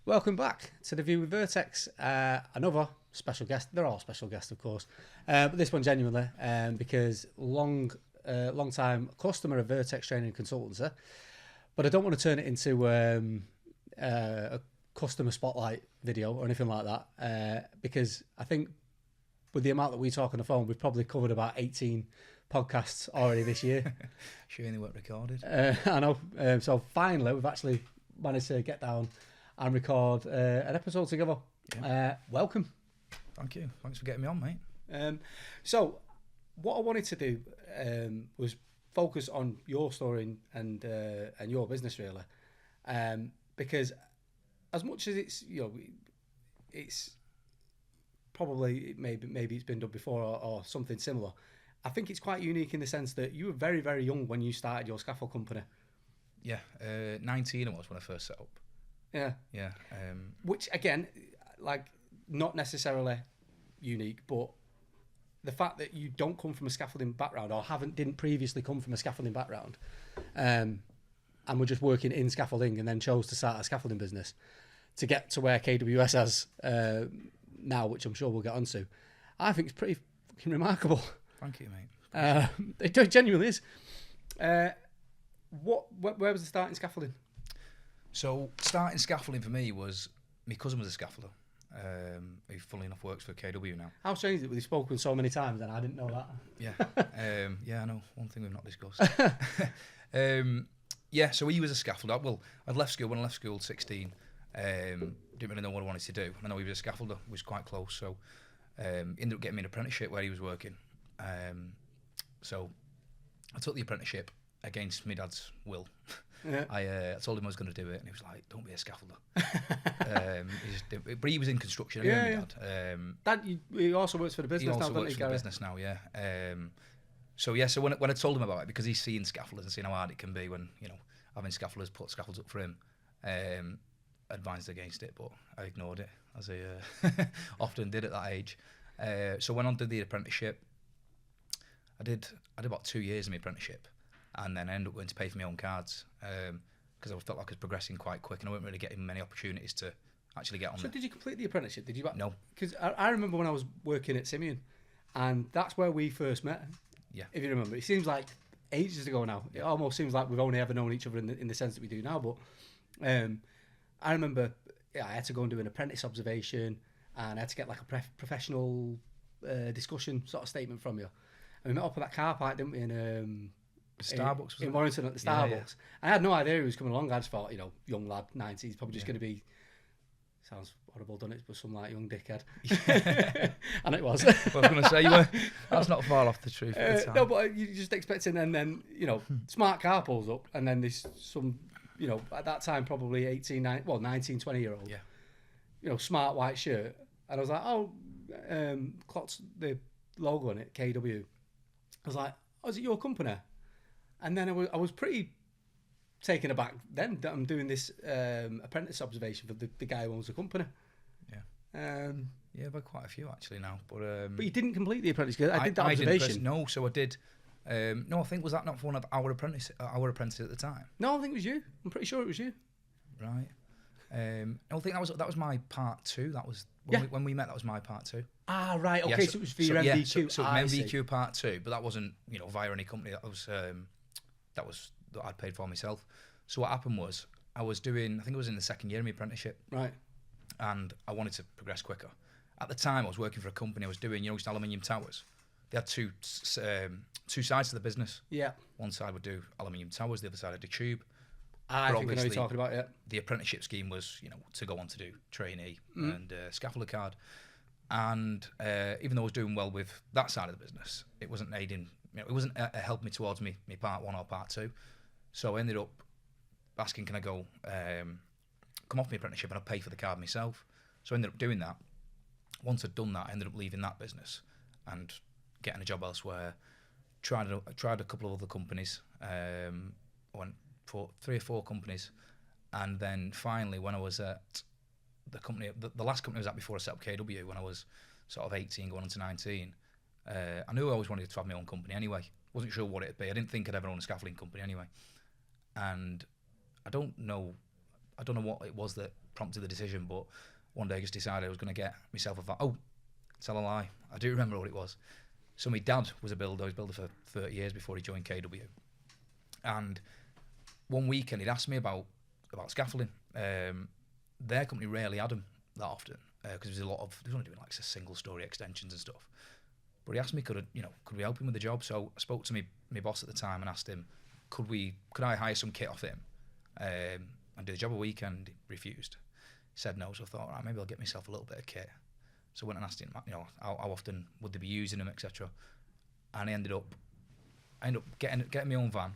Welcome back to the View with Vertex. Another special guest. They're all special guests, of course, but this one genuinely because long time customer of Vertex Training Consultancy. But I don't want to turn it into a customer spotlight video or anything like that because I think with the amount that we talk on the phone, we've probably covered about 18 podcasts already this year. Sure, they weren't recorded. I know. So finally, we've actually managed to get down and record an episode together. Yeah. Welcome. Thank you. Thanks for getting me on, mate. So what I wanted to do was focus on your story and your business really, because as much as it's it's probably maybe it's been done before or something similar. I think it's quite unique in the sense that you were very, very young when you started your scaffold company. Yeah, 19 I was when I first set up. Yeah. Yeah. Which again, like not necessarily unique, but the fact that you don't come from a scaffolding background or didn't previously come from a scaffolding background, and were just working in scaffolding and then chose to start a scaffolding business to get to where KWS has now, which I'm sure we'll get onto, I think it's pretty fucking remarkable. Thank you, mate. It genuinely is. Where was the starting scaffolding? So starting scaffolding for me was my cousin was a scaffolder, who funnily enough works for KW now. How strange is it we've spoken so many times and I didn't know that. Yeah, yeah, I know. One thing we've not discussed. Yeah, so he was a scaffolder. Well, I'd left school when I left school at 16. Didn't really know what I wanted to do. I know he was a scaffolder, was quite close, so ended up getting me an apprenticeship where he was working. So I took the apprenticeship against my dad's will. Yeah. I told him I was going to do it, and he was like, "Don't be a scaffolder." But he was in construction anyway. Yeah. My dad. He also works for the business. He also works for the business now. Yeah. So when I told him about it, because he's seen scaffolders and seen how hard it can be when having scaffolders put scaffolds up for him, advised against it, but I ignored it as I often did at that age. So went on to the apprenticeship. I did about 2 years in my apprenticeship, and then I ended up going to pay for my own cards because I felt like I was progressing quite quick and I wasn't really getting many opportunities to actually get on. So did you complete the apprenticeship? Did you? No. Because I remember when I was working at Simeon, and that's where we first met. Yeah. If you remember, it seems like ages ago now. It almost seems like we've only ever known each other in the sense that we do now. But I remember, I had to go and do an apprentice observation, and I had to get like a professional discussion sort of statement from you. And we met up at that car park, didn't we? In Starbucks in Warrington at the Starbucks. Yeah. I had no idea who was coming along. I just thought, young lad, 90, he's probably just going to be. Sounds horrible, doesn't it? But some like young dickhead. And it was. I was going to say that's not far off the truth. At the time. No, but you're just expecting, and then smart car pulls up, and then there's some, at that time probably 19, 20-year-old. Yeah. Smart white shirt, and I was like, clocked the logo on it, KW. I was like, oh, is it your company? And then I was pretty taken aback then that I'm doing this apprentice observation for the guy who owns the company. Yeah. Yeah, but quite a few actually now. But you didn't complete the apprentice. I did the observation. No, so I did. No, I think was that not for one of our apprentices at the time? No, I think it was you. I'm pretty sure it was you. Right. I think that was my part 2. That was when we met. That was my part 2. Ah, right. Okay, so it was for your MVQ. Yeah, so MVQ part 2, but that wasn't via any company. That was that I'd paid for myself. So what happened was I was doing. I think it was in the second year of my apprenticeship. Right. And I wanted to progress quicker. At the time, I was working for a company. I was doing just aluminium towers. They had two sides to the business. Yeah. One side would do aluminium towers. The other side would do tube. I think I know what you're talking about, yeah. The apprenticeship scheme was, to go on to do trainee and scaffolder card. And even though I was doing well with that side of the business, it wasn't aiding, it wasn't helping me towards me part 1 or part 2. So I ended up asking, can I go come off my apprenticeship and I'll pay for the card myself. So I ended up doing that. Once I'd done that, I ended up leaving that business and getting a job elsewhere. Tried a couple of other companies. Went for 3 or 4 companies, and then finally, when I was at the company, the last company I was at before I set up KW, when I was sort of 18, going on to 19, I knew I always wanted to have my own company anyway. Wasn't sure what it'd be. I didn't think I'd ever own a scaffolding company anyway, and I don't know what it was that prompted the decision, but one day I just decided I was going to get myself a van. Oh, tell a lie. I do remember what it was. So my dad was a builder. He was a builder for 30 years before he joined KW. And one weekend he'd asked me about scaffolding. Their company rarely had them that often because they was only doing like single story extensions and stuff. But he asked me, could we help him with the job? So I spoke to my boss at the time and asked him, could I hire some kit off him and do the job a weekend? He refused. He said no. So I thought, all right, maybe I'll get myself a little bit of kit. So I went and asked him, how often would they be using them, etc. And I ended up getting my own van.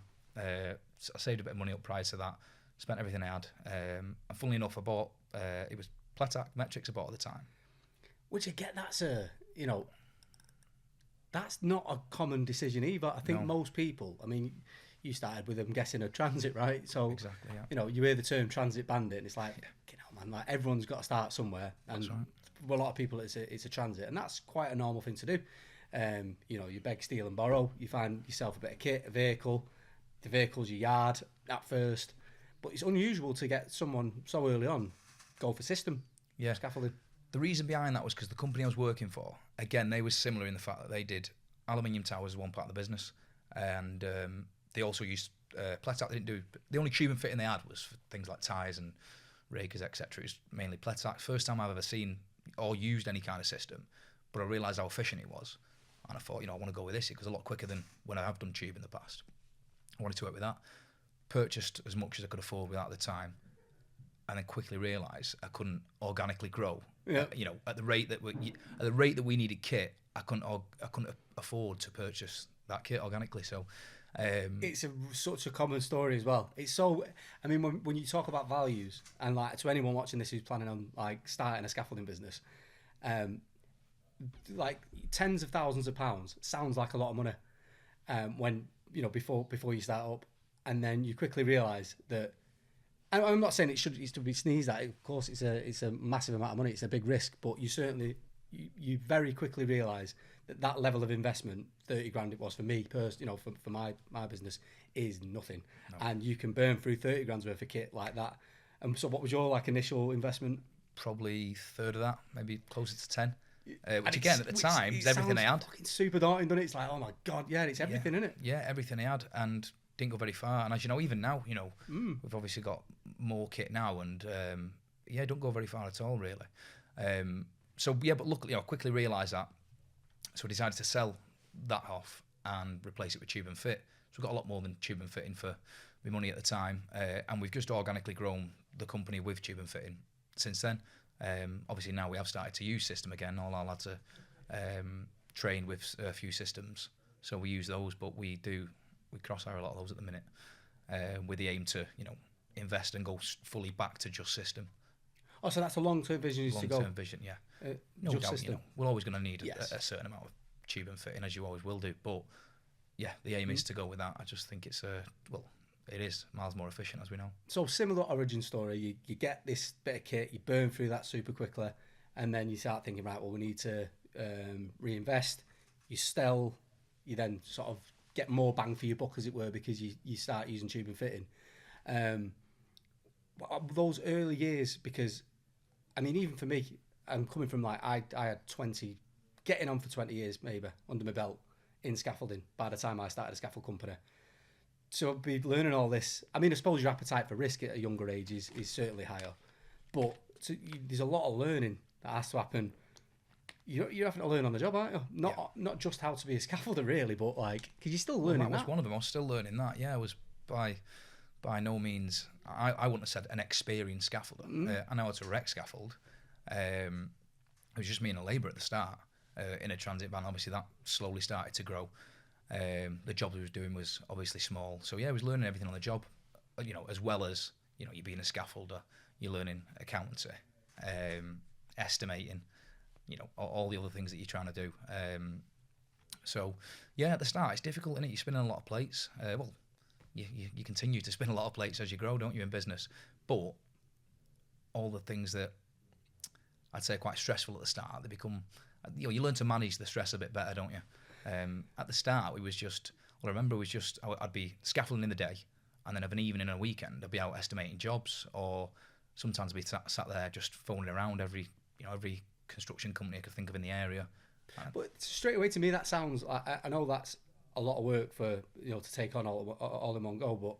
So I saved a bit of money up prior to that. Spent everything I had. And funnily enough, I bought it was Pletac metrics I bought at the time. Which I get, that's not a common decision either. I think most people, I mean, you started with, I'm guessing, a transit, right? So exactly, yeah. You hear the term transit bandit, and it's like, man, like everyone's got to start somewhere. And That's right. for a lot of people, it's a transit, and that's quite a normal thing to do. You beg, steal, and borrow. You find yourself a bit of kit, a vehicle. The vehicle's your yard at first, but it's unusual to get someone so early on go for system scaffolding. The reason behind that was because the company I was working for, again, they were similar in the fact that they did aluminium towers as one part of the business, and they also used Pletac. They didn't do the only tube and fitting they had was for things like ties and rakers, etc. It was mainly Pletac. First time I've ever seen or used any kind of system, but I realised how efficient it was, and I thought, I want to go with this because it's a lot quicker than when I have done tube in the past. I wanted to work with that. Purchased as much as I could afford with that at the time, and then quickly realised I couldn't organically grow. Yeah. At the rate that we needed kit, I couldn't afford to purchase that kit organically. So it's such a common story as well. It's so, I mean, when you talk about values, and like to anyone watching this who's planning on like starting a scaffolding business, like tens of thousands of pounds sounds like a lot of money when before you start up, and then you quickly realise that. And I'm not saying it's to be sneezed at. Of course, it's a massive amount of money. It's a big risk, but you very quickly realise that level of investment, 30 grand it was for me, for my business, is nothing. No. And you can burn through 30 grand's worth of kit like that. And so, what was your initial investment? Probably third of that, maybe closer to 10. Which again, at the time, is everything I had. It's super daunting, doesn't it? It's like, oh my god, yeah, it's everything, isn't it? Yeah, everything I had, and didn't go very far. And as you know, even now, we've obviously got more kit now, and don't go very far at all, really. But luckily, I quickly realised that. So I decided to sell that off and replace it with tube and fit. So we got a lot more than tube and fitting for my money at the time, and we've just organically grown the company with tube and fitting since then. Obviously now we have started to use system again. All our lads are trained with a few systems, so we use those, but we cross-hire a lot of those at the minute with the aim to invest and go fully back to just system. Oh, so that's a long-term vision to go? Long-term vision, yeah. No just doubt, system. We're always going to need a certain amount of tube and fitting, as you always will do, but yeah, the aim is to go with that. I just think it's it is miles more efficient, as we know. So similar origin story, you get this bit of kit, you burn through that super quickly, and then you start thinking, right, well, we need to reinvest. You then sort of get more bang for your buck, as it were, because you start using tube and fitting. Those early years, because, I mean, even for me, I'm coming from I had getting on for 20 years maybe under my belt in scaffolding by the time I started a scaffold company. So I'd be learning all this. I mean, I suppose your appetite for risk at a younger age is certainly higher, but there's a lot of learning that has to happen. You're having to learn on the job, aren't you? Not just how to be a scaffolder, really, but because you're still learning. That was one of them. I was still learning that. Yeah, I was by no means. I wouldn't have said an experienced scaffolder. I know how to erect scaffold. It was just me and a labourer at the start in a transit van. Obviously, that slowly started to grow. The job I was doing was obviously small, so yeah, I was learning everything on the job. As well as you being a scaffolder, you're learning accountancy, estimating. All the other things that you're trying to do. So, yeah, at the start, it's difficult, isn't it? You're spinning a lot of plates. You continue to spin a lot of plates as you grow, don't you, in business? But all the things that I'd say are quite stressful at the start, they become, you learn to manage the stress a bit better, don't you? At the start, I remember I'd be scaffolding in the day, and then of an evening and a weekend, I'd be out estimating jobs or sometimes I'd be sat there just phoning around every construction company I could think of in the area. But straight away to me, that sounds. I know that's a lot of work for to take on all in one go, but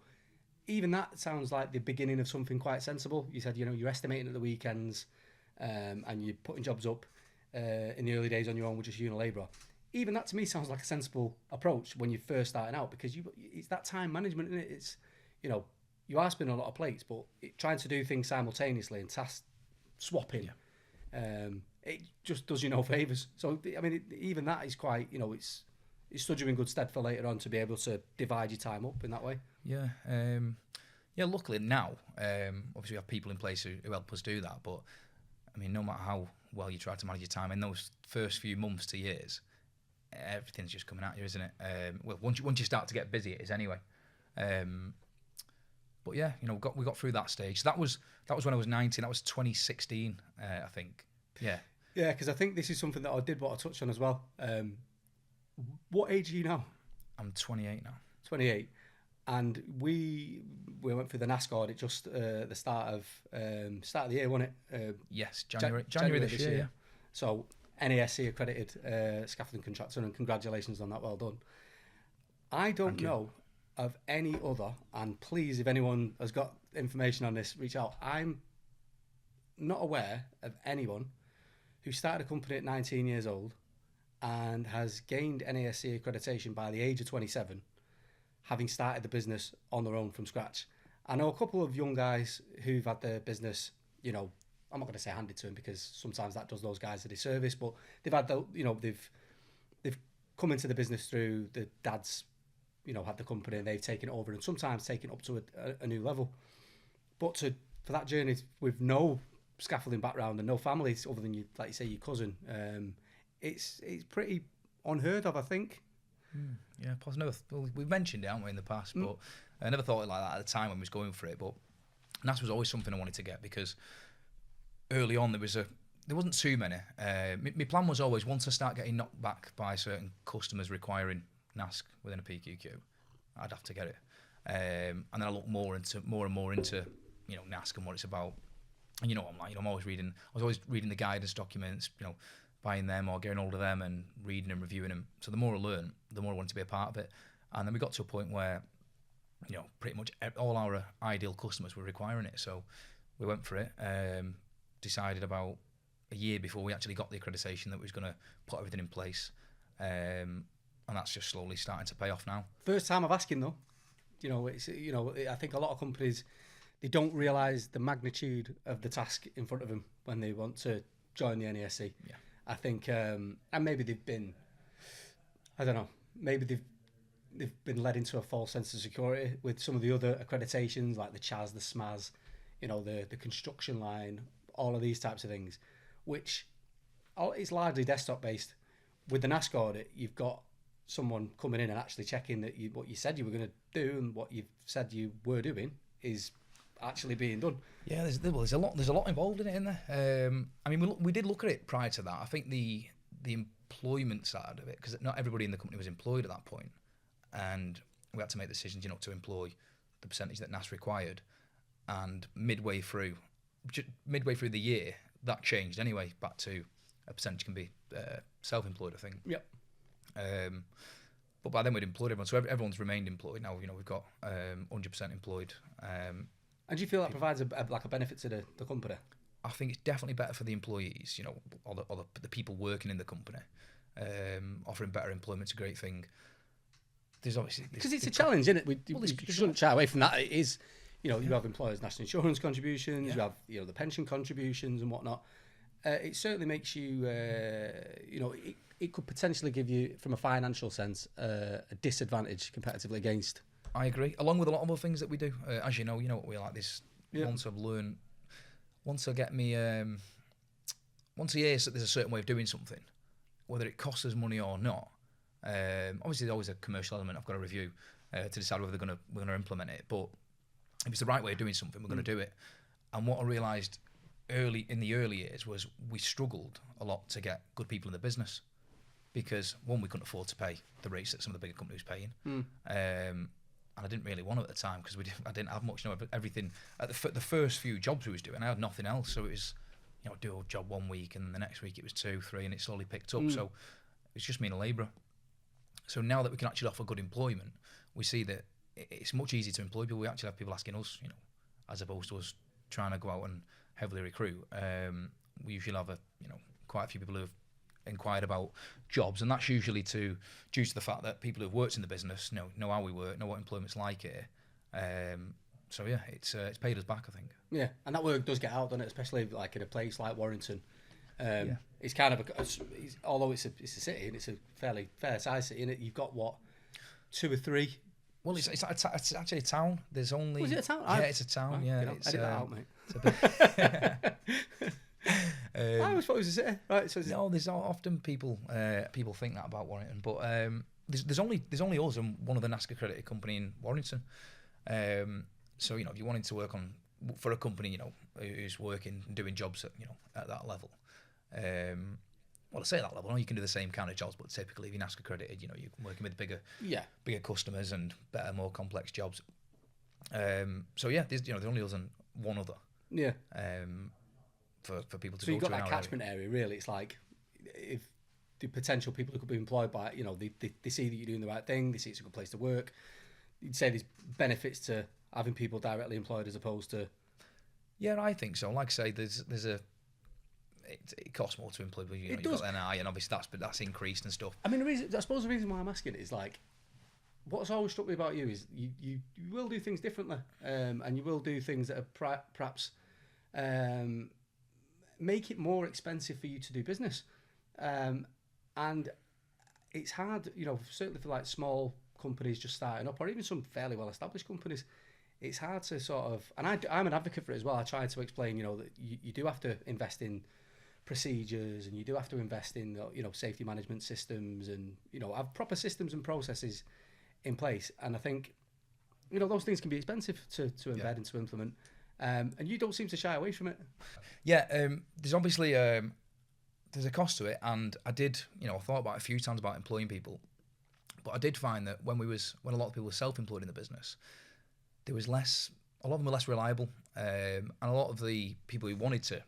even that sounds like the beginning of something quite sensible. You said you're estimating at the weekends, and you're putting jobs up in the early days on your own with just you and a labourer. Even that to me sounds like a sensible approach when you're first starting out, because it's that time management, isn't it? It's you are spinning a lot of plates, but trying to do things simultaneously and task swapping. Yeah. It just does you no favours. So I mean, even that is quite, it stood you in good stead for later on to be able to divide your time up in that way. Yeah, luckily now, obviously we have people in place who help us do that. But I mean, no matter how well you try to manage your time in those first few months to years, everything's just coming at you, isn't it? Well, once you start to get busy, it is anyway. But yeah, we got through that stage. That was when I was 19. That was 2016, I think. Yeah. Yeah, because I think this is something that I did want to touch on as well. What age are you now? I'm 28 now. 28, and we went through the NASC audit just the start of the year, wasn't it? Yes, January this year. Yeah. So NASC accredited scaffolding contractor, and congratulations on that. Well done. I don't know of any other, and please, if anyone has got information on this, reach out. I'm not aware of anyone who started a company at 19 years old and has gained NASC accreditation by the age of 27, having started the business on their own from scratch. I know a couple of young guys who've had their business, I'm not going to say handed to them, because sometimes that does those guys a disservice, but they've had they've come into the business through the dad's, had the company and they've taken it over, and sometimes taken it up to a new level. But for that journey with no scaffolding background and no families other than like you say, your cousin, it's pretty unheard of, I think. Yeah, plus we've mentioned it, haven't we, in the past, but I never thought it like that at the time when we was going for it. But NASC was always something I wanted to get, because early on there wasn't too many. My plan was always, once I start getting knocked back by certain customers requiring NASC within a PQQ, I'd have to get it. And then I looked more and more into NASC and what it's about. And I'm like, I was always reading the guidance documents, buying them or getting hold of them and reading and reviewing them. So the more I learned, the more I wanted to be a part of it. And then we got to a point where, pretty much all our ideal customers were requiring it. So we went for it, decided about a year before we actually got the accreditation that we was going to put everything in place. And that's just slowly starting to pay off now. First time of asking though, I think a lot of companies, they don't realise the magnitude of the task in front of them when they want to join the NASC. Yeah. I think, and maybe they've been, I don't know, maybe they've been led into a false sense of security with some of the other accreditations like the CHAS, the SMAS, the construction line, all of these types of things, which it's largely desktop based. With the NASC audit, you've got someone coming in and actually checking that what you said you were going to do and what you've said you were doing is actually being done. Yeah, there's a lot involved in it, isn't there? I mean, we did look at it prior to that. I think the employment side of it, because not everybody in the company was employed at that point, and we had to make decisions, to employ the percentage that NASC required. And midway through the year, that changed anyway, back to a percentage can be self-employed, I think. Yep. But by then we'd employed everyone, so everyone's remained employed. Now we've got 100% employed. And do you feel that provides a benefit to the company? I think it's definitely better for the employees, or the people working in the company. Offering better employment's a great thing. There's obviously because it's a challenge, isn't it? We shouldn't shy away from that. It is, you have employers' national insurance contributions, you have the pension contributions and whatnot. It certainly makes you, it could potentially give you, from a financial sense, a disadvantage competitively against. I agree. Along with a lot of other things that we do, as you know what we like. This once I get me, once a year that there's a certain way of doing something, whether it costs us money or not. Obviously, there's always a commercial element I've got to review to decide whether we're going to implement it. But if it's the right way of doing something, we're going to do it. And what I realised in the early years was we struggled a lot to get good people in the business, because one, we couldn't afford to pay the rates that some of the bigger companies were paying. and I didn't really want it at the time because I didn't have much, everything. At the first few jobs we was doing, I had nothing else, so it was, do a job 1 week, and the next week it was 2, 3, and it slowly picked up. So it's just me and a labourer. So now that we can actually offer good employment, we see that it's much easier to employ people. We actually have people asking us, as opposed to us trying to go out and heavily recruit. We usually have quite a few people who have inquired about jobs, and that's usually due to the fact that people who've worked in the business know how we work, know what employment's like here. So yeah, it's paid us back, I think. Yeah, and that work does get out, doesn't it? Especially like in a place like Warrington. It's kind of although it's a city and it's a fairly fair sized city, and you've got what, 2 or 3. Well, it's actually a town. There's only. Was it a town? Yeah, it's a town. Right, yeah, edit that out, mate. I always thought it was a city. Right, so no, there's often people think that about Warrington, but there's only us and one other NASC accredited company in Warrington. So if you wanted to work for a company who's working and doing jobs at that level, well, I say that level, you can do the same kind of jobs, but typically if you're NASC accredited, you're working with bigger customers and better, more complex jobs. So yeah, there's only us and one other. Yeah. For people to go to. So you've got that catchment area, really. It's like if the potential people who could be employed by, they see that you're doing the right thing, they see it's a good place to work. You'd say there's benefits to having people directly employed as opposed to. Yeah, I think so. Like I say, it costs more to employ people. You've got NI, and obviously that's increased and stuff. I mean, I suppose the reason why I'm asking it is like, what's always struck me about you is you will do things differently, and you will do things that are perhaps make it more expensive for you to do business, and it's hard, certainly for like small companies just starting up, or even some fairly well established companies. It's hard to sort of, and I'm an advocate for it as well. I try to explain, that you do have to invest in procedures, and you do have to invest in safety management systems, and have proper systems and processes in place. And I think those things can be expensive to embed and to implement, and you don't seem to shy away from it. Yeah, there's obviously there's a cost to it, and I did I thought about it a few times about employing people, but I did find that when a lot of people were self-employed in the business, there was a lot of them were less reliable, and a lot of the people who wanted to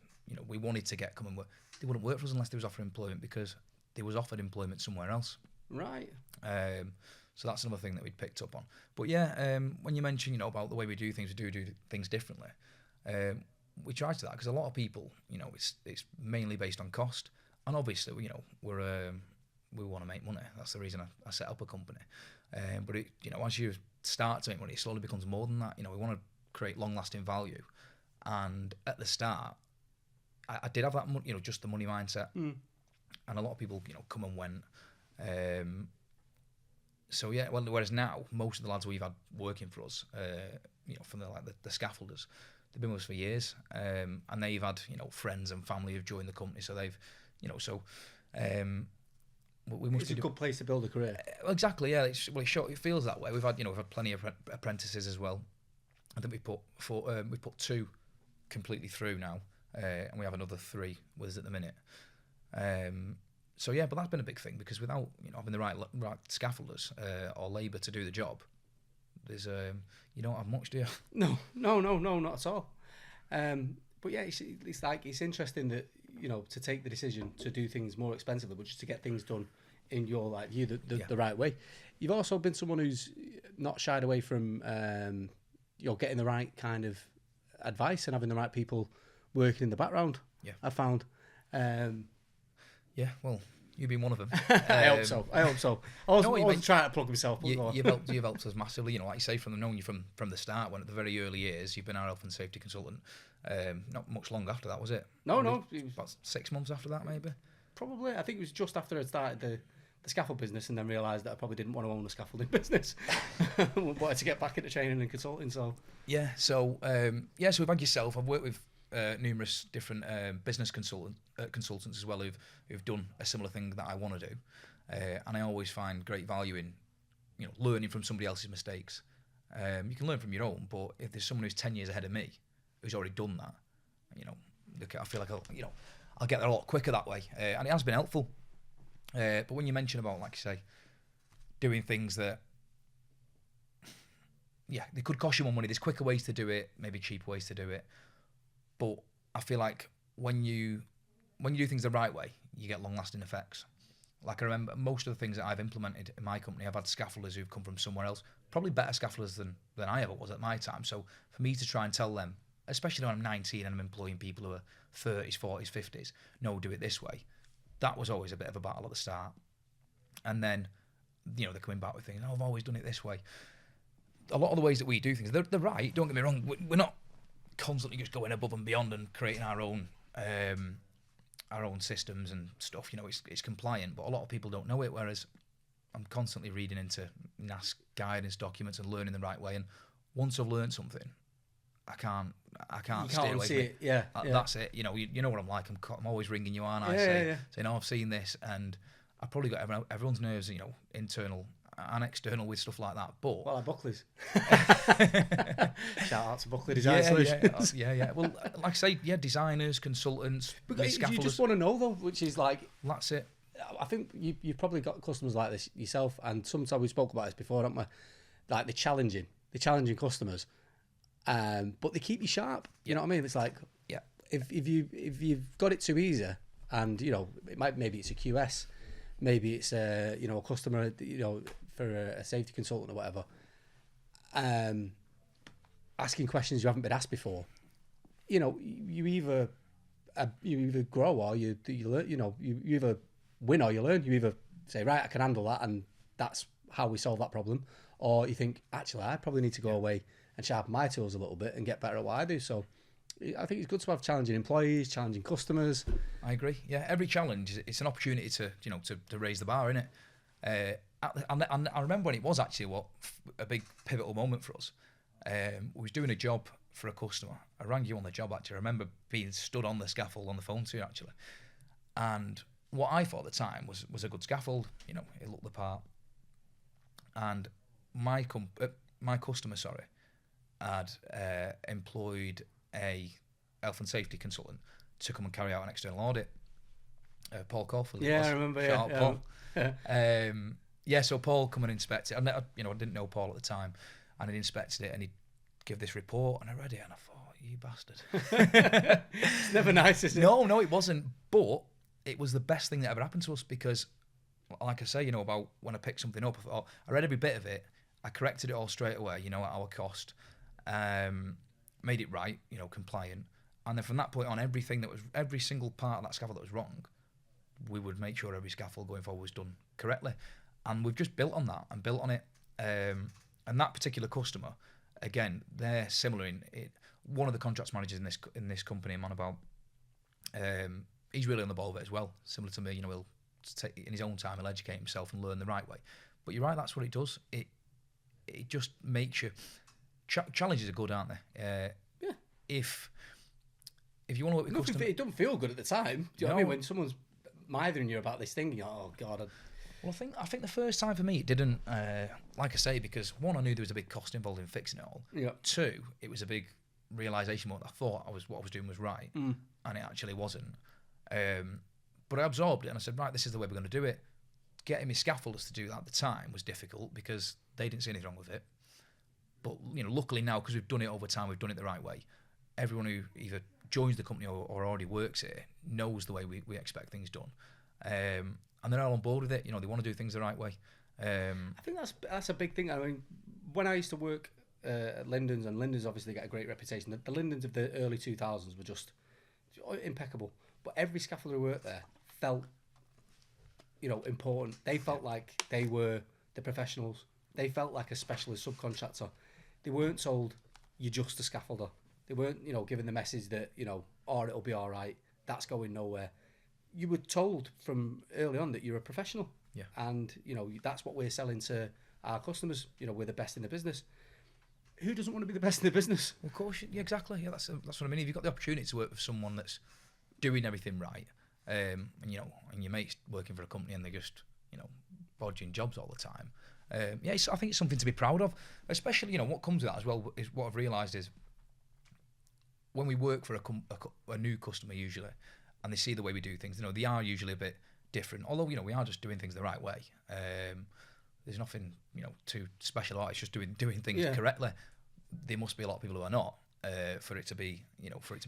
we wanted to get come and work, they wouldn't work for us unless they was offered employment, because they was offered employment somewhere else. Right. So that's another thing that we'd picked up on. But yeah, when you mention about the way we do things, we do things differently. We try to that because a lot of people, it's mainly based on cost, and obviously, we want to make money. That's the reason I set up a company. But as you start to make money, it slowly becomes more than that. We want to create long-lasting value, and at the start, I did have that, just the money mindset, and a lot of people, come and went. So yeah, well, whereas now most of the lads we've had working for us, from the scaffolders, they've been with us for years, and they've had friends and family who've joined the company, so they've, we must. It's a good place to build a career. Exactly, yeah. It feels that way. We've had plenty of apprentices as well. I think we put 2 completely through now. And we have another 3 with us at the minute. So yeah, but that's been a big thing, because without having the right scaffolders or labour to do the job, there's you don't have much, do you? No, not at all. But yeah, it's interesting that to take the decision to do things more expensively, but just to get things done in your view the right way. You've also been someone who's not shied away from getting the right kind of advice and having the right people working in the background. Yeah, I found. Yeah, well, you've been one of them. I hope so. I was trying to plug myself. You've helped us massively. Like you say, from knowing you from the start, when at the very early years, you've been our health and safety consultant. Not much long after that, was it? No, it was about 6 months after that, maybe. Probably. I think it was just after I started the scaffold business, and then realised that I probably didn't want to own a scaffolding business. Wanted to get back into training and consulting. So yeah. So so we've had yourself. I've worked with numerous different business consultants as well who've done a similar thing that I want to do, and I always find great value in learning from somebody else's mistakes. You can learn from your own, but if there's someone who's 10 years ahead of me who's already done that, I feel like I'll get there a lot quicker that way, and it has been helpful. But when you mention about, like you say, doing things that they could cost you more money. There's quicker ways to do it, maybe cheaper ways to do it. But I feel like when you do things the right way, you get long-lasting effects. Like, I remember most of the things that I've implemented in my company, I've had scaffolders who've come from somewhere else, probably better scaffolders than I ever was at my time. So for me to try and tell them, especially when I'm 19 and I'm employing people who are 30s, 40s, 50s, no, do it this way, that was always a bit of a battle at the start. And then, they're coming back with things, I've always done it this way. A lot of the ways that we do things, they're right, don't get me wrong, we're not constantly just going above and beyond and creating our own systems and stuff. It's compliant, but a lot of people don't know it, whereas I'm constantly reading into NASC guidance documents and learning the right way, and once I've learned something, I can't stay away from it. Yeah, that's it. You know what I'm like. I'm always ringing you, aren't I? Saying, I've seen this, and I've probably got everyone's nerves, internal and external with stuff like that. But well, like Buckley's. Shout out to Buckley Design Solutions. Yeah. Well, like I say, designers, consultants, but you just want to know though, which is like, that's it. I think you've probably got customers like this yourself, and sometimes we spoke about this before, haven't we? Like the challenging customers, but they keep you sharp. You know what I mean? It's like, if you've got it too easy, and maybe it's a QS, maybe it's a customer, for a safety consultant or whatever, asking questions you haven't been asked before. You either grow or you learn. You either win or you learn. You either say, right, I can handle that, and that's how we solve that problem, or you think, actually, I probably need to go away and sharpen my tools a little bit and get better at what I do. So I think it's good to have challenging employees, challenging customers. I agree. Yeah, every challenge, it's an opportunity to raise the bar, isn't it? And I remember when it was actually a big pivotal moment for us. We was doing a job for a customer. I rang you on the job, actually. I remember being stood on the scaffold on the phone to you, actually. And what I thought at the time was a good scaffold. It looked the part. And my customer, had employed a health and safety consultant to come and carry out an external audit. Paul Caulfield. I remember. Paul. So Paul come and inspect it. I didn't know Paul at the time, and he inspected it and he'd give this report, and I read it and I thought, you bastard. It's never nice, is it? No, it wasn't. But it was the best thing that ever happened to us, because, like I say, about when I picked something up, I read every bit of it, I corrected it all straight away, at our cost, made it right, compliant, and then from that point on, every single part of that scaffold that was wrong, we would make sure every scaffold going forward was done correctly, and we've just built on that and built on it, and that particular customer, again, they're similar in it. One of the contracts managers in this company, I'm on about, he's really on the ball with it as well, similar to me. He'll take in his own time, he'll educate himself and learn the right way. But you're right, that's what it does. It just makes you. Challenges are good, aren't they? If you want to work with customers, it doesn't feel good at the time. Do you know what I mean? When someone's mithering you about this thing, you're like, oh God. Well, I think the first time for me, it didn't, like I say, because one, I knew there was a big cost involved in fixing it all. Yeah. Two, it was a big realisation what I thought what I was doing was right, and it actually wasn't. But I absorbed it and I said, right, this is the way we're going to do it. Getting me scaffolders to do that at the time was difficult because they didn't see anything wrong with it. But luckily now, because we've done it over time, we've done it the right way. Everyone who either joins the company or already works here knows the way we expect things done, and they're all on board with it. They want to do things the right way. I think that's a big thing. I mean, when I used to work at Lindens, and Lindens obviously get a great reputation. The Lindens of the early 2000s were just impeccable. But every scaffolder who worked there felt, important. They felt like they were the professionals. They felt like a specialist subcontractor. They weren't told, you're just a scaffolder. They weren't, given the message that, or it'll be all right, that's going nowhere. You were told from early on that you're a professional. Yeah. And, that's what we're selling to our customers. We're the best in the business. Who doesn't want to be the best in the business? Of course, yeah, exactly. Yeah, that's what I mean. If you've got the opportunity to work with someone that's doing everything right, and your mate's working for a company and they're just, bodging jobs all the time. I think it's something to be proud of, especially, what comes with that as well is what I've realised is when we work for a new customer usually, and they see the way we do things, they are usually a bit different, although, we are just doing things the right way. there's nothing, too special about it. It's just doing things Yeah. correctly. There must be a lot of people who are not, for it to be,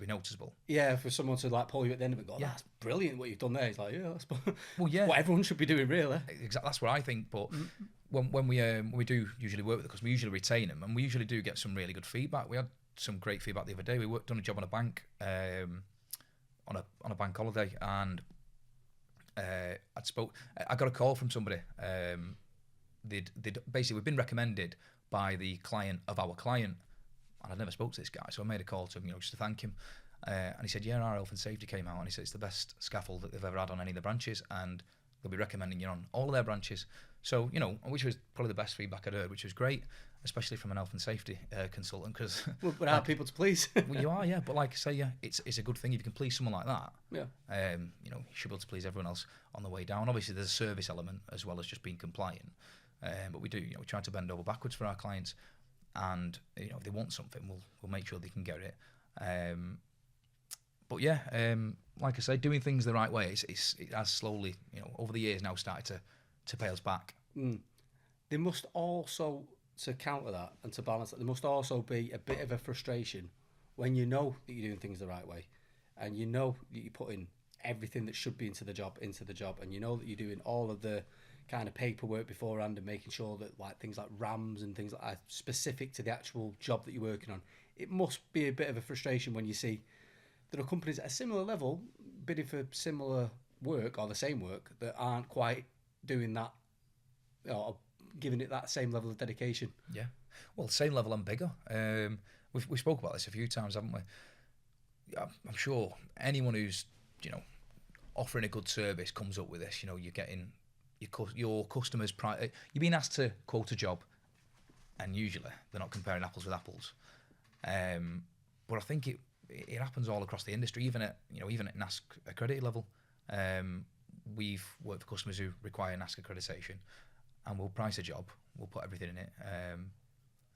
noticeable. Yeah, for someone to like pull you at the end of it, and go, Yeah. that's brilliant what you've done there. It's like, yeah, that's Well, yeah. what everyone should be doing, really. Exactly, that's what I think. But when we do usually work with the customer, we usually retain them, and we usually do get some really good feedback. We had some great feedback the other day. We done a job on a bank, on a bank holiday, and I got a call from somebody. Basically, we've been recommended by the client of our client, and I'd never spoke to this guy, so I made a call to him, just to thank him. And he said, yeah, our health and safety came out, and he said it's the best scaffold that they've ever had on any of the branches, and they'll be recommending you on all of their branches. So, which was probably the best feedback I'd heard, which was great, especially from an health and safety consultant, because We're hard people to please. well, you are, yeah. But like I say, yeah, it's a good thing if you can please someone like that. Yeah. You should be able to please everyone else on the way down. Obviously, there's a service element as well as just being compliant. But we do, we try to bend over backwards for our clients, and if they want something, we'll make sure they can get it. But yeah, like I say, doing things the right way, it has slowly, over the years now started to pay us back. There must also, to counter that and to balance that, there must also be a bit of a frustration when you know that you're doing things the right way, and you know that you're putting everything that should be into the job, and you know that you're doing all of the kind of paperwork beforehand and making sure that like things like RAMs and things like that are specific to the actual job that you're working on. It must be a bit of a frustration when you see there are companies at a similar level bidding for similar work or the same work that aren't quite doing that, or giving it that same level of dedication. Yeah, well, same level and bigger. We spoke about this a few times, haven't we? I'm sure anyone who's offering a good service comes up with this. You're getting your customers' price. You're being asked to quote a job, and usually they're not comparing apples with apples. But I think it happens all across the industry, even at NASC accredited level. We've worked for customers who require NASC accreditation, and we'll price a job, we'll put everything in it,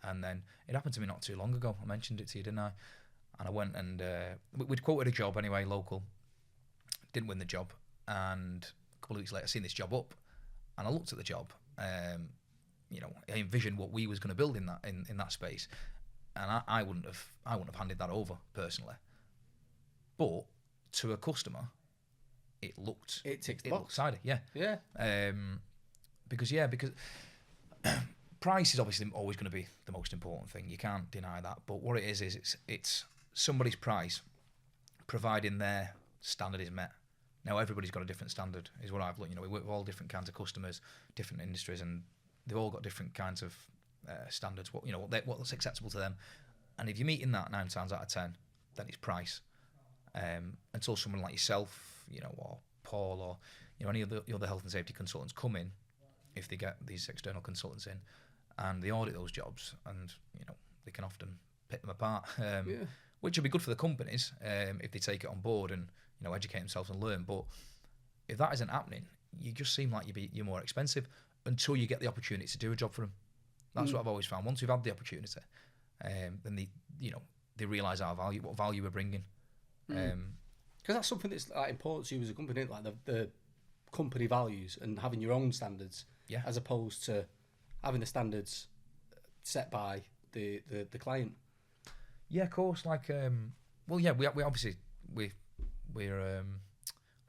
and then it happened to me not too long ago. I mentioned it to you, didn't I? And I went and we'd quoted a job anyway, local, didn't win the job, and a couple of weeks later I seen this job up, and I looked at the job, I envisioned what we was going to build in that space, and I wouldn't have handed that over personally, but to a customer it ticked the looked box. tidy, Yeah. Because price is obviously always going to be the most important thing. You can't deny that. But what it is it's somebody's price, providing their standard is met. Now everybody's got a different standard, is what I've looked. We work with all different kinds of customers, different industries, and they've all got different kinds of standards. What's acceptable to them, and if you're meeting that 9 times out of 10, then it's price. Until someone like yourself, or Paul, or any of the other health and safety consultants come in, if they get these external consultants in, and they audit those jobs, and they can often pick them apart, which will be good for the companies if they take it on board and educate themselves and learn. But if that isn't happening, you just seem like you're more expensive until you get the opportunity to do a job for them. That's what I've always found. Once you've had the opportunity, then they realise what value we're bringing. Because that's something that's like important to you as a company, like the company values and having your own standards, as opposed to having the standards set by the client. Yeah, of course. Like, we obviously we're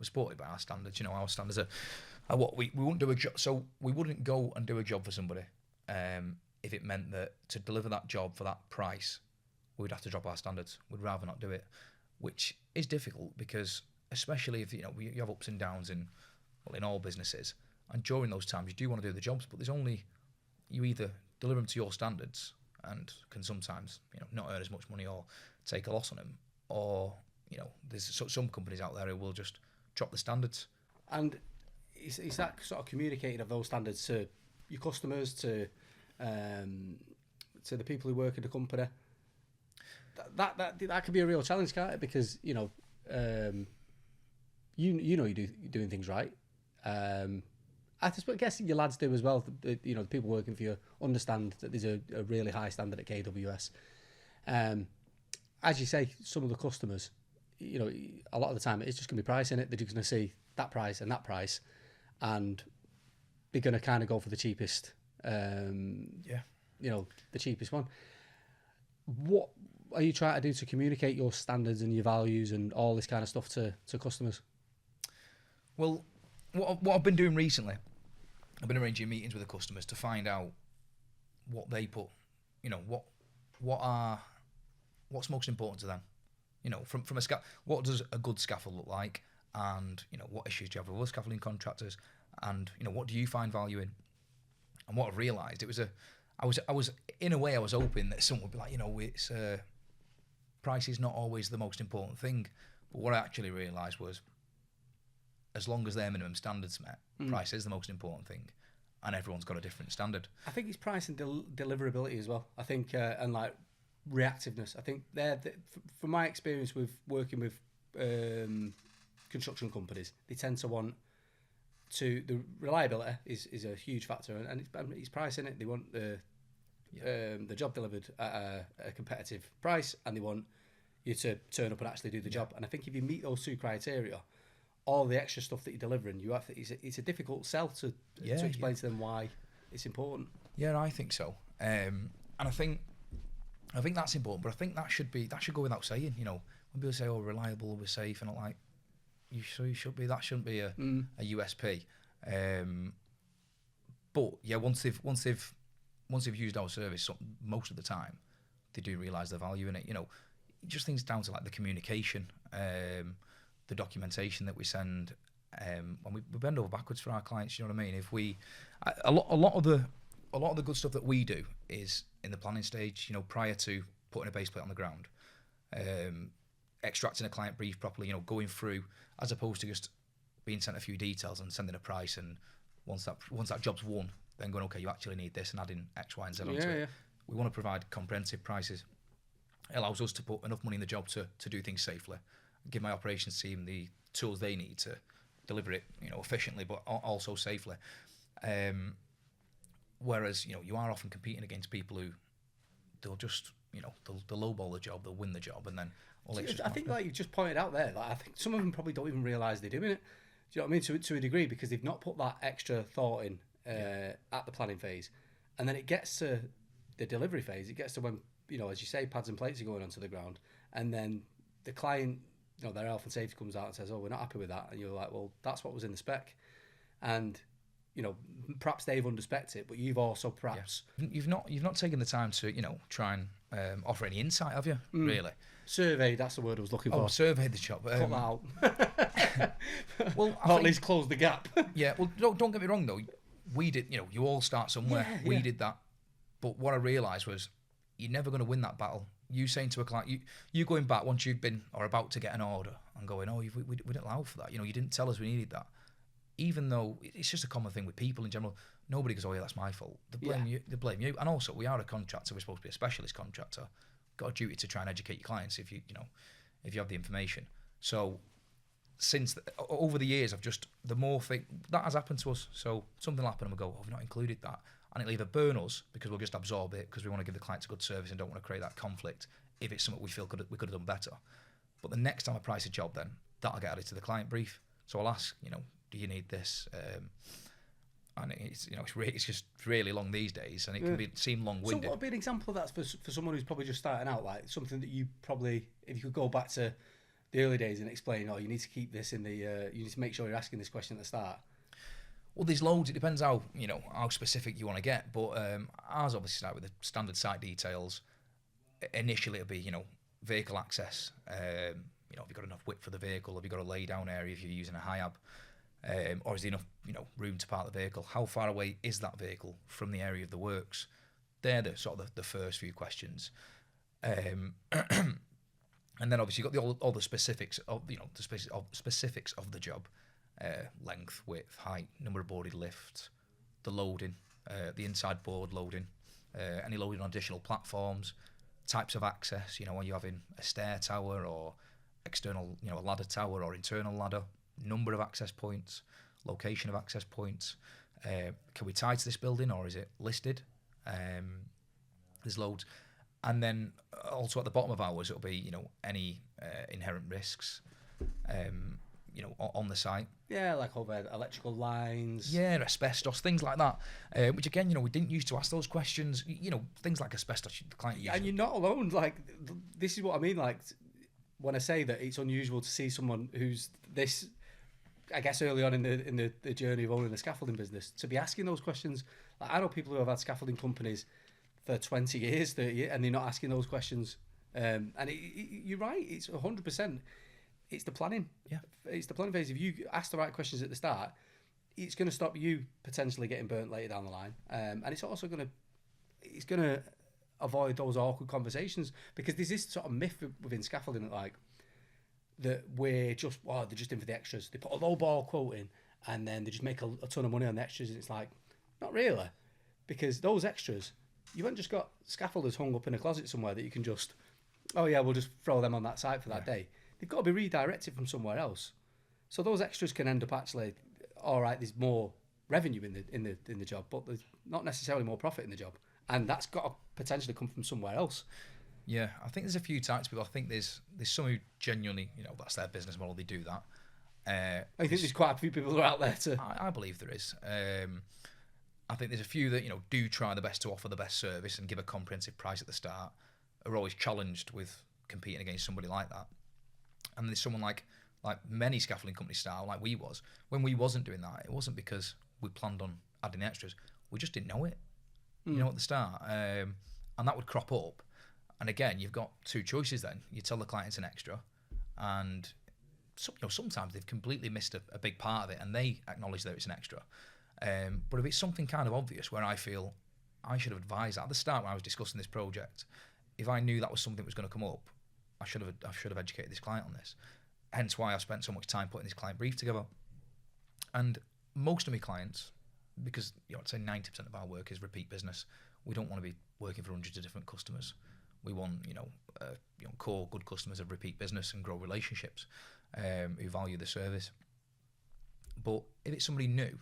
supported by our standards. Our standards are what we wouldn't do a job. So we wouldn't go and do a job for somebody if it meant that to deliver that job for that price, we'd have to drop our standards. We'd rather not do it, which is difficult because especially if you have ups and downs in all businesses, and during those times you do want to do the jobs, but you either deliver them to your standards and can sometimes not earn as much money or take a loss on them, or there's some companies out there who will just drop the standards. And is that sort of communicating of those standards to your customers, to the people who work in the company? That could be a real challenge, can't it? Because you're doing things right. I guess your lads do as well. The people working for you understand that there's a really high standard at KWS. As you say, some of the customers, a lot of the time it's just going to be price in it. They're just going to see that price and that price, and they're going to kind of go for the cheapest You know, the cheapest one. What are you trying to do to communicate your standards and your values and all this kind of stuff to customers? Well, what I've been doing recently, I've been arranging meetings with the customers to find out what they put, you know, what's most important to them. You know, from a what does a good scaffold look like, and you know, what issues do you have with other scaffolding contractors, and you know, what do you find value in? And what I've realised, I was in a way I was hoping that someone would be like, you know, it's price is not always the most important thing, but what I actually realised was, as long as their minimum standards met, price is the most important thing, and everyone's got a different standard. I think it's price and deliverability as well. I think and like reactiveness. I think from my experience with working with construction companies, they tend to want the reliability is a huge factor, and it's price in it. They want the job delivered at a competitive price, and they want you to turn up and actually do the job. And I think if you meet those two criteria, all the extra stuff that you're delivering, it's a difficult sell to explain to them why it's important. Yeah, I think so. And I think that's important, but I think that should go without saying. You know, when people say, "Oh, reliable, we're safe," and I'm like, you should be. That shouldn't be a USP. But yeah, once they've used our service, most of the time, they do realise the value in it. You know, just things down to like the communication, the documentation that we send, and we bend over backwards for our clients. You know what I mean? If a lot of the good stuff that we do is in the planning stage. You know, prior to putting a base plate on the ground, extracting a client brief properly. You know, going through, as opposed to just being sent a few details and sending a price, and once that job's won, then going, okay, you actually need this, and adding X, Y, and Z onto it. Yeah. We want to provide comprehensive prices. It allows us to put enough money in the job to do things safely, give my operations team the tools they need to deliver it, you know, efficiently, but also safely. Whereas, you know, you are often competing against people who they'll just, you know, they'll lowball the job, they'll win the job, and then all I think, like you just pointed out there, like I think some of them probably don't even realise they're doing it. Do you know what I mean? To a degree, because they've not put that extra thought in at the planning phase, and then it gets to the delivery phase. It gets to when, you know, as you say, pads and plates are going onto the ground, and then the client, you know, their health and safety comes out and says, "Oh, we're not happy with that," and you're like, "Well, that's what was in the spec," and you know, perhaps they've underspec'd it, but you've also perhaps you've not taken the time to, you know, try and offer any insight, have you? Really? Survey, that's the word I was looking for. Survey the job. Cut that out. Well, or at least close the gap. Yeah, well, don't get me wrong though. We did, you know, you all start somewhere. Yeah. We did that. But what I realised was you're never going to win that battle. You saying to a client, you going back once you've been or about to get an order and going, "Oh, we didn't allow for that. You know, you didn't tell us we needed that." Even though it's just a common thing with people in general, nobody goes, "Oh yeah, that's my fault." They blame you. And also, we are a contractor. We're supposed to be a specialist contractor. Got a duty to try and educate your clients if you have the information. So since over the years, the more thing that has happened to us. So something will happen and we go, "Oh, we've not included that," and it'll either burn us because we'll just absorb it because we want to give the clients a good service and don't want to create that conflict if it's something we feel we could have done better. But the next time I price a job, then that'll get added to the client brief. So I'll ask, you know, "Do you need this?" And it's, you know, it's just really long these days, and it can seem long-winded. So what would be an example of that for someone who's probably just starting out, like something that you probably, if you could go back to the early days and explain, "Oh, you need to keep this in the, you need to make sure you're asking this question at the start." Well, there's loads. It depends how specific you want to get, but ours obviously start with the standard site details. Initially, it'll be, you know, vehicle access. You know, have you got enough width for the vehicle? Have you got a lay down area if you're using a HIAB? Or is there enough, you know, room to park the vehicle? How far away is that vehicle from the area of the works? They're the sort of the first few questions, and then obviously you've got all the specifics of, you know, the specifics of the job: length, width, height, number of boarded lifts, the loading, the inside board loading, any loading on additional platforms, types of access. You know, are you having a stair tower or external, you know, a ladder tower or internal ladder? Number of access points, location of access points. Can we tie to this building or is it listed? There's loads. And then also at the bottom of ours, it'll be, you know, any inherent risks. on the site. Yeah, like overhead electrical lines. Yeah, asbestos, things like that. Which again, we didn't used to ask those questions. Things like asbestos, the client usually. And you're not alone. Like, this is what I mean. Like, when I say that it's unusual to see someone who's this, I guess early on in the journey of owning a scaffolding business, to be asking those questions. Like, I know people who have had scaffolding companies for 20 years, 30 years, and they're not asking those questions. And you're right. It's 100%. It's the planning. Yeah. It's the planning phase. If you ask the right questions at the start, it's going to stop you potentially getting burnt later down the line. And it's also going to avoid those awkward conversations, because there's this sort of myth within scaffolding that they're just in for the extras. They put a low ball quote in and then they just make a ton of money on the extras. And it's like, not really, because those extras, you haven't just got scaffolders hung up in a closet somewhere that you can just, we'll just throw them on that site for that day. They've got to be redirected from somewhere else. So those extras can end up actually, all right, there's more revenue in the job, but there's not necessarily more profit in the job. And that's got to potentially come from somewhere else. Yeah, I think there's a few types of people. I think there's some who genuinely, that's their business model, they do that. I think there's quite a few people who are out there too. I believe there is. I think there's a few that, do try the best to offer the best service and give a comprehensive price at the start, are always challenged with competing against somebody like that. And there's someone like many scaffolding companies style, like we was. When we wasn't doing that, it wasn't because we planned on adding extras. We just didn't know it, at the start. And that would crop up. And again, you've got two choices then. You tell the client it's an extra, and sometimes they've completely missed a big part of it, and they acknowledge that it's an extra. But if it's something kind of obvious where I feel I should have advised at the start when I was discussing this project, if I knew that was something that was going to come up, I should have educated this client on this. Hence why I spent so much time putting this client brief together. And most of my clients, because I'd say 90% of our work is repeat business, we don't want to be working for hundreds of different customers. We want core good customers of repeat business and grow relationships who value the service. But if it's somebody new,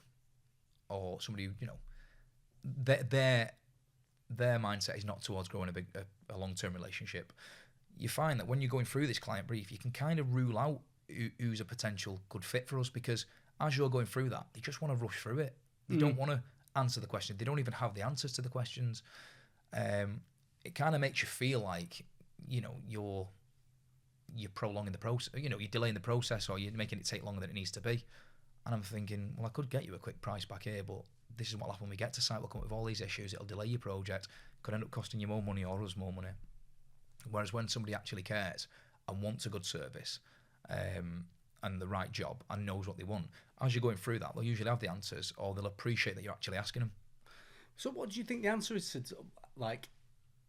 or somebody who, their mindset is not towards growing a long-term relationship, you find that when you're going through this client brief, you can kind of rule out who's a potential good fit for us, because as you're going through that, they just want to rush through it. They don't want to answer the question. They don't even have the answers to the questions. It kind of makes you feel like, you're prolonging the process, you're delaying the process, or you're making it take longer than it needs to be. And I'm thinking, well, I could get you a quick price back here, but this is what'll happen when we get to site. We'll come up with all these issues. It'll delay your project. Could end up costing you more money or us more money. Whereas when somebody actually cares and wants a good service and the right job and knows what they want, as you're going through that, they'll usually have the answers, or they'll appreciate that you're actually asking them. So what do you think the answer is to, like,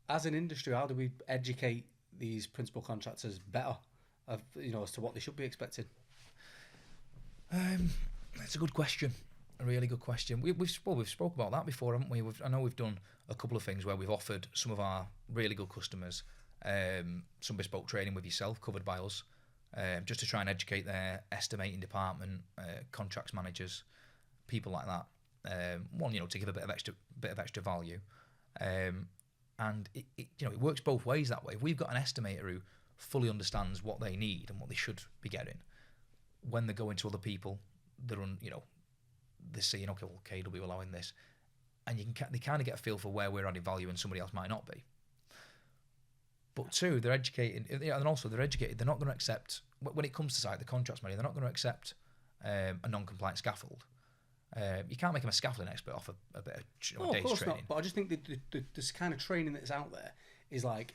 as an industry, how do we educate these principal contractors better as to what they should be expecting? It's a good question. A really good question. We've spoke about that before, haven't we? I know we've done a couple of things where we've offered some of our really good customers some bespoke training with yourself, covered by us, just to try and educate their estimating department, contracts managers, people like that. To give a bit of extra value, and it works both ways that way. If we've got an estimator who fully understands what they need and what they should be getting, when they go into other people, they're they're seeing, okay, well, KW allowing this, and they kind of get a feel for where we're adding value and somebody else might not be. But two, they're educated, and also they're educated. They're not going to accept, when it comes to site, the contracts money, they're not going to accept a non-compliant scaffold. You can't make them a scaffolding expert off a bit of day's training. Not, but I just think this kind of training that's out there is like,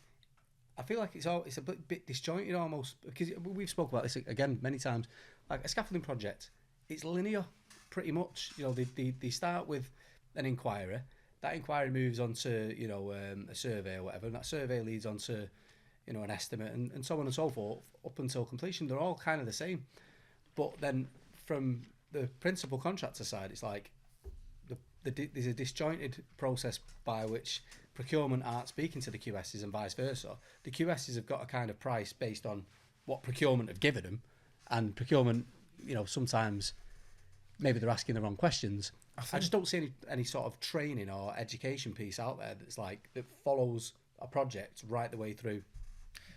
I feel like it's a bit disjointed almost, because we've spoke about this again many times. Like a scaffolding project, it's linear pretty much. They start with an inquiry. That inquiry moves on to a survey or whatever, and that survey leads on to an estimate and so on and so forth up until completion. They're all kind of the same, but then from the principal contractor side, it's like there's a disjointed process by which procurement aren't speaking to the QSs and vice versa. The QSs have got a kind of price based on what procurement have given them, and procurement, sometimes maybe they're asking the wrong questions. I just don't see any sort of training or education piece out there that follows a project right the way through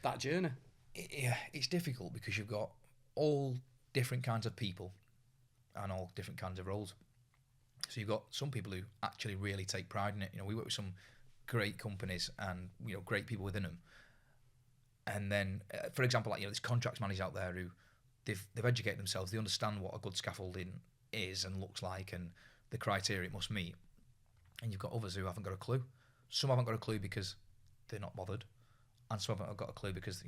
that journey. Yeah, it's difficult because you've got all different kinds of people and all different kinds of roles. So you've got some people who actually really take pride in it. We work with some great companies and great people within them. And then, for example, like there's contracts managers out there who they've educated themselves. They understand what a good scaffolding is and looks like and the criteria it must meet. And you've got others who haven't got a clue. Some haven't got a clue because they're not bothered, and some haven't got a clue because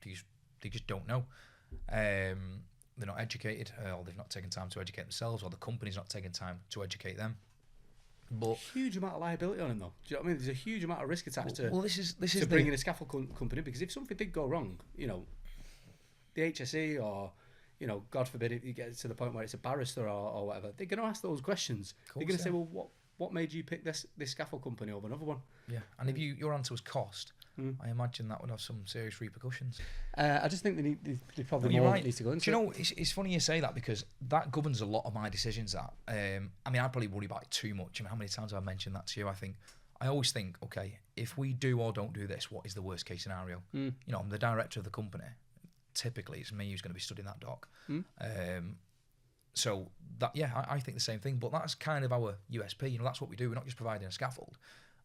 they just don't know. They're not educated, or they've not taken time to educate themselves, or the company's not taking time to educate them. But huge amount of liability on him, though. Do you know what I mean? There's a huge amount of risk attached to bringing a scaffold company, because if something did go wrong, the HSE or God forbid if you get to the point where it's a barrister or whatever, they're going to ask those questions. They're going to say, well, what made you pick this scaffold company over another one? Yeah, and if your answer was cost, I imagine that would have some serious repercussions. I just think they probably need to go into. Do you know, it's funny you say that, because that governs a lot of my decisions. I probably worry about it too much. How many times have I mentioned that to you? I always think, okay, if we do or don't do this, what is the worst case scenario? I'm the director of the company. Typically, it's me who's going to be studying that dock. So that, I think the same thing. But that's kind of our USP. That's what we do. We're not just providing a scaffold.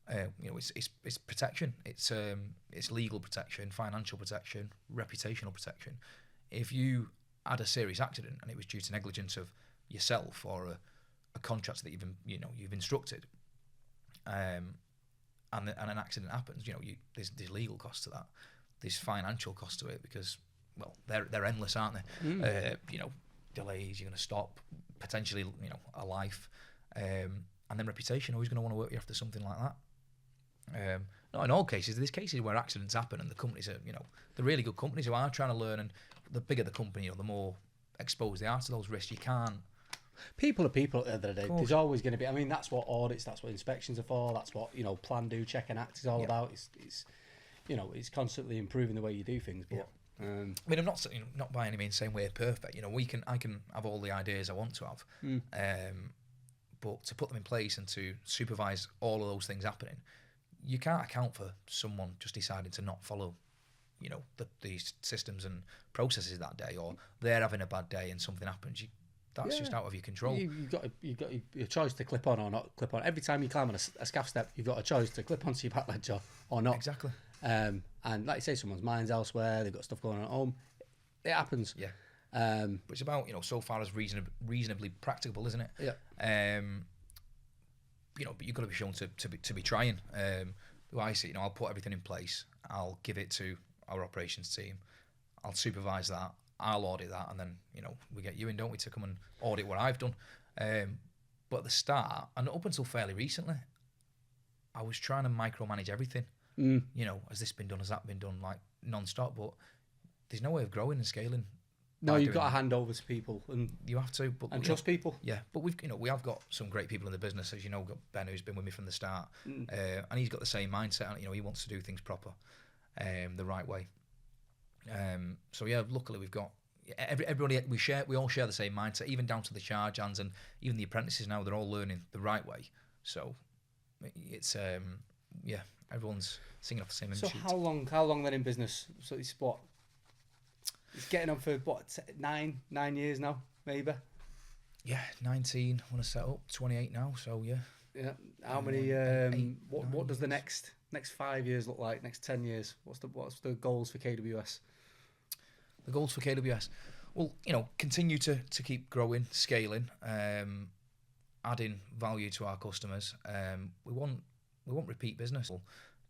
It's protection. It's legal protection, financial protection, reputational protection. If you had a serious accident and it was due to negligence of yourself or a contractor that you've instructed, and an accident happens, there's legal costs to that. There's financial costs to it because, well, they're endless, aren't they? Delays, you're going to stop potentially, a life, and then reputation. Who's going to want to work with you after something like that? Not in all cases. There's cases where accidents happen, and the companies are, the really good companies who are trying to learn, and the bigger the company, the more exposed they are to those risks. You can't. People are people at the end of the day. There's always going to be. That's what audits, that's what inspections are for. That's what plan, do, check, and act is all about. It's constantly improving the way you do things. But I'm not by any means saying we're perfect. I can have all the ideas I want to have, but to put them in place and to supervise all of those things happening, you can't account for someone just deciding to not follow, these systems and processes that day, or they're having a bad day and something happens. That's just out of your control. You've got your choice to clip on or not clip on. Every time you climb on a scaff step, you've got a choice to clip onto your back ledge or not. Exactly. And like you say, someone's mind's elsewhere. They've got stuff going on at home. It happens. Yeah. But it's about so far as reasonably practicable, isn't it? Yeah. But you've got to be shown to be trying. The way I see it, I'll put everything in place. I'll give it to our operations team. I'll supervise that. I'll audit that, and then we get you in, don't we, to come and audit what I've done. But at the start, and up until fairly recently, I was trying to micromanage everything. Has this been done? Has that been done? Like non-stop, but there's no way of growing and scaling. No, you've got to hand over to people, and you have to, and trust people. Yeah, but we have got some great people in the business, as we've got Ben, who's been with me from the start, and he's got the same mindset. He wants to do things proper, the right way. So luckily we've got everybody. We all share the same mindset, even down to the charge hands and even the apprentices now. They're all learning the right way. So it's everyone's singing off the same hymn sheet. So how long then in business? So it's what? It's getting on for what, 9 years now, maybe. Yeah, 19 when I set up, 28 now. So yeah. Yeah. How many? What does the next 5 years look like? Next 10 years? What's the goals for KWS? The goals for KWS, well, continue to keep growing, scaling, adding value to our customers. We want repeat business,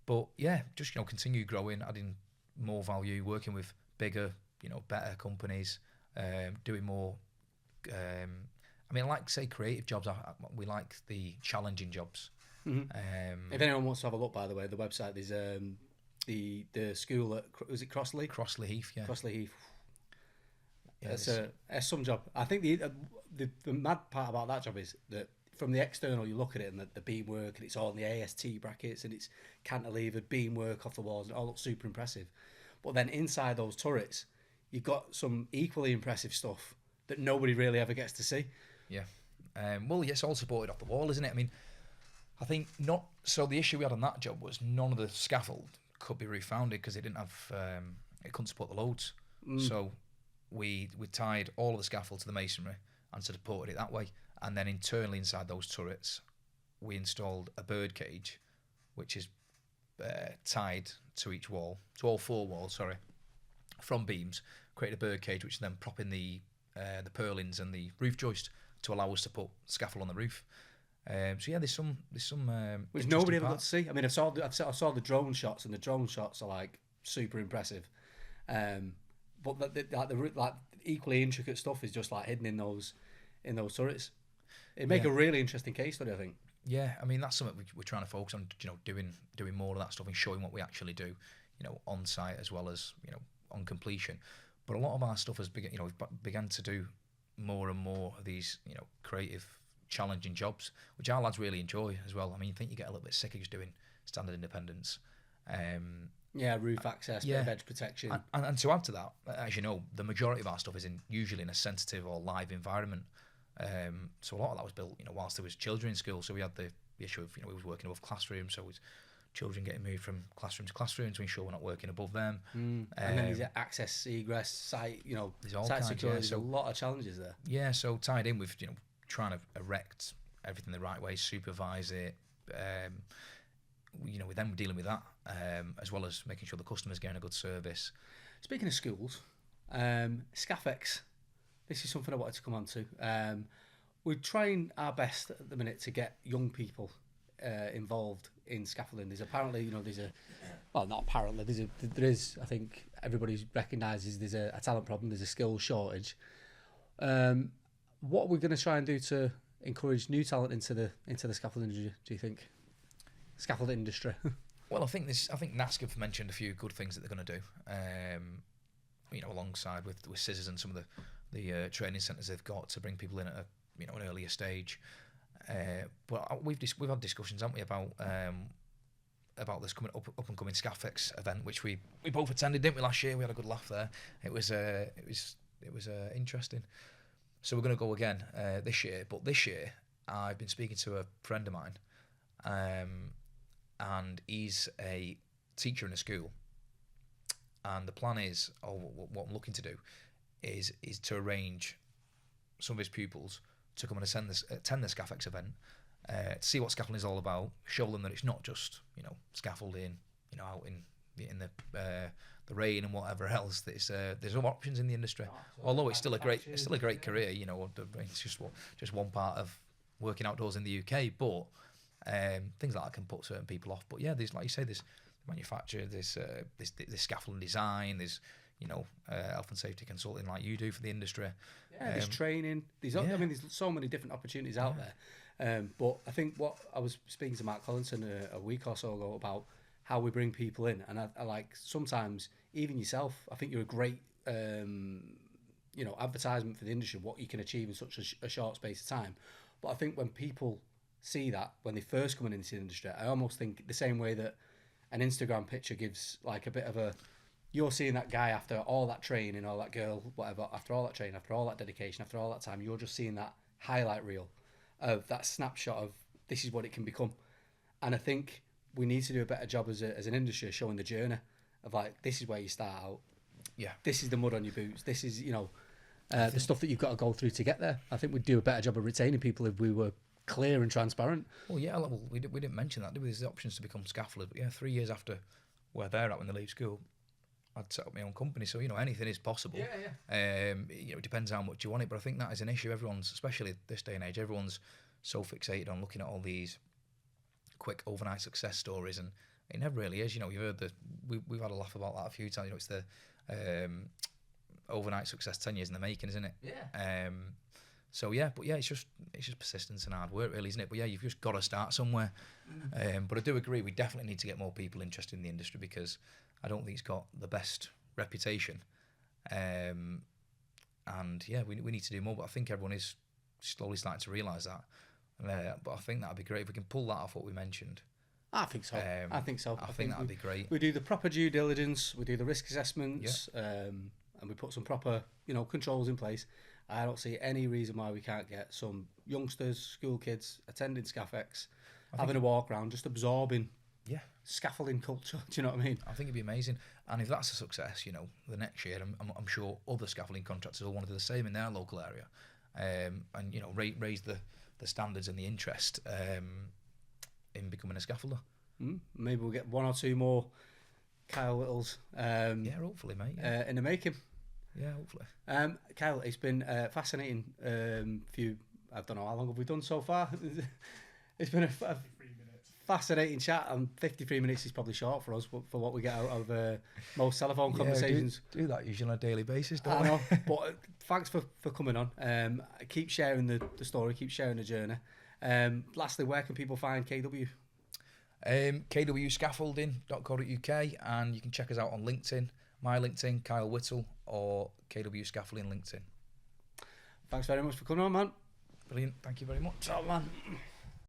but just continue growing, adding more value, working with bigger, better companies, doing more. Like say creative jobs. We like the challenging jobs. If anyone wants to have a look, by the way, the website is the school at, was it Crossley? Crossley Heath, yeah. Crossley Heath. Yeah, it's some job. I think the mad part about that job is that from the external you look at it and the beam work and it's all in the AST brackets and it's cantilevered beam work off the walls and it all looks super impressive. But then inside those turrets, you've got some equally impressive stuff that nobody really ever gets to see. Yeah. It's all supported off the wall, isn't it? I think not. So the issue we had on that job was none of the scaffold could be refounded because it didn't have, it couldn't support the loads. So we tied all of the scaffold to the masonry and supported it that way. And then internally inside those turrets, we installed a bird cage, which is tied to each wall, to all 4 walls, sorry, from beams. Created a bird cage, which then prop in the purlins and the roof joist to allow us to put scaffold on the roof. So yeah, there's some which nobody ever got to see. I mean, I saw the drone shots, and the drone shots are like super impressive. But the equally intricate stuff is just like hidden in those turrets. It'd make a really interesting case study, I think. Yeah, I mean that's something we're trying to focus on. Doing more of that stuff and showing what we actually do, on site as well as on completion. But a lot of our stuff has began to do more and more of these creative, challenging jobs, which our lads really enjoy as well. I mean, you think you get a little bit sick of just doing standard independence. Roof access, bit of edge protection. And to add to that, as you know, the majority of our stuff is usually in a sensitive or live environment. So a lot of that was built, whilst there was children in school. So we had the issue of, we was working above classrooms, so it was children getting moved from classroom to classroom to ensure we're not working above them. And then there's access, egress, site, site security. There's a lot of challenges there. Yeah, so tied in with, trying to erect everything the right way, supervise it. We're then dealing with that, as well as making sure the customer's getting a good service. Speaking of schools, Scaffex, this is something I wanted to come on to. We're trying our best at the minute to get young people involved in scaffolding. There's apparently, there is, I think everybody recognises there's a talent problem, there's a skills shortage. What are we going to try and do to encourage new talent into the scaffolding industry, do you think? Scaffolding industry. Well, I think NASC have mentioned a few good things that they're going to do. Alongside with scissors and some of the training centres they've got to bring people in at an earlier stage. But we've had discussions, haven't we, about this coming up and coming Scaffex event, which we both attended, didn't we, last year? We had a good laugh there. It was interesting. So we're going to go again this year. But this year, I've been speaking to a friend of mine, and he's a teacher in a school. And the plan is, or what I'm looking to do, is to arrange some of his pupils to come and attend the Scaffex event, to see what scaffolding is all about, show them that it's not just scaffolding, out in the rain and whatever else. There's other options in the industry. Although it's still a great career, it's just one part of working outdoors in the UK. But things like that can put certain people off. But yeah, there's, like you say, there's manufacture, there's scaffolding design, there's health and safety consulting like you do for the industry. Yeah, there's training. There's so many different opportunities out there. But I think what I was speaking to Mark Collinson a week or so ago about how we bring people in, and I like sometimes even yourself. I think you're a great advertisement for the industry, what you can achieve in such a short space of time. But I think when people see that when they first come into the industry, I almost think the same way that an Instagram picture gives like a bit of a, you're seeing that guy after all that training, or that girl, whatever, after all that training, after all that dedication, after all that time, you're just seeing that highlight reel of that snapshot of this is what it can become. And I think we need to do a better job as an industry showing the journey of like, this is where you start out. Yeah. This is the mud on your boots. This is, the stuff that you've got to go through to get there. I think we'd do a better job of retaining people if we were clear and transparent. Well, yeah, we didn't mention that, did we? There's the options to become scaffolders. But yeah, 3 years after where they're at when they leave school, I'd set up my own company. So, anything is possible. Yeah. It depends how much you want it. But I think that is an issue. Everyone's, especially this day and age, everyone's so fixated on looking at all these quick overnight success stories. And it never really is. You've heard we've had a laugh about that a few times. It's the overnight success 10 years in the making, isn't it? Yeah. It's just persistence and hard work, really, isn't it? But yeah, you've just got to start somewhere. But I do agree, we definitely need to get more people interested in the industry, because I don't think it's got the best reputation. And yeah, we need to do more. But I think everyone is slowly starting to realise that. But I think that'd be great if we can pull that off what we mentioned. I think so. I think that'd be great. We do the proper due diligence, we do the risk assessments, and we put some proper, controls in place. I don't see any reason why we can't get some youngsters, school kids, attending Scaffex, having a walk around, just absorbing Yeah. scaffolding culture. Do you know what I mean? I think it'd be amazing. And if that's a success, the next year, I'm sure other scaffolding contractors will want to do the same in their local area, and raise the standards and the interest in becoming a scaffolder. Maybe we'll get one or two more Kyle Whittles. Yeah, hopefully, mate. Yeah. In the making. Yeah, hopefully. Kyle, it's been fascinating. I don't know how long have we done so far. It's been a fascinating chat, and 53 minutes is probably short for us for what we get out of most telephone conversations. Do that usually on a daily basis, don't I know, but thanks for coming on. Keep sharing the story, keep sharing the journey. Lastly, where can people find KW? KW Scaffolding.co.uk, and you can check us out on LinkedIn, my LinkedIn, Kyle Whittle, or KW Scaffolding LinkedIn. Thanks very much for coming on, man. Brilliant, thank you very much. Ciao, man.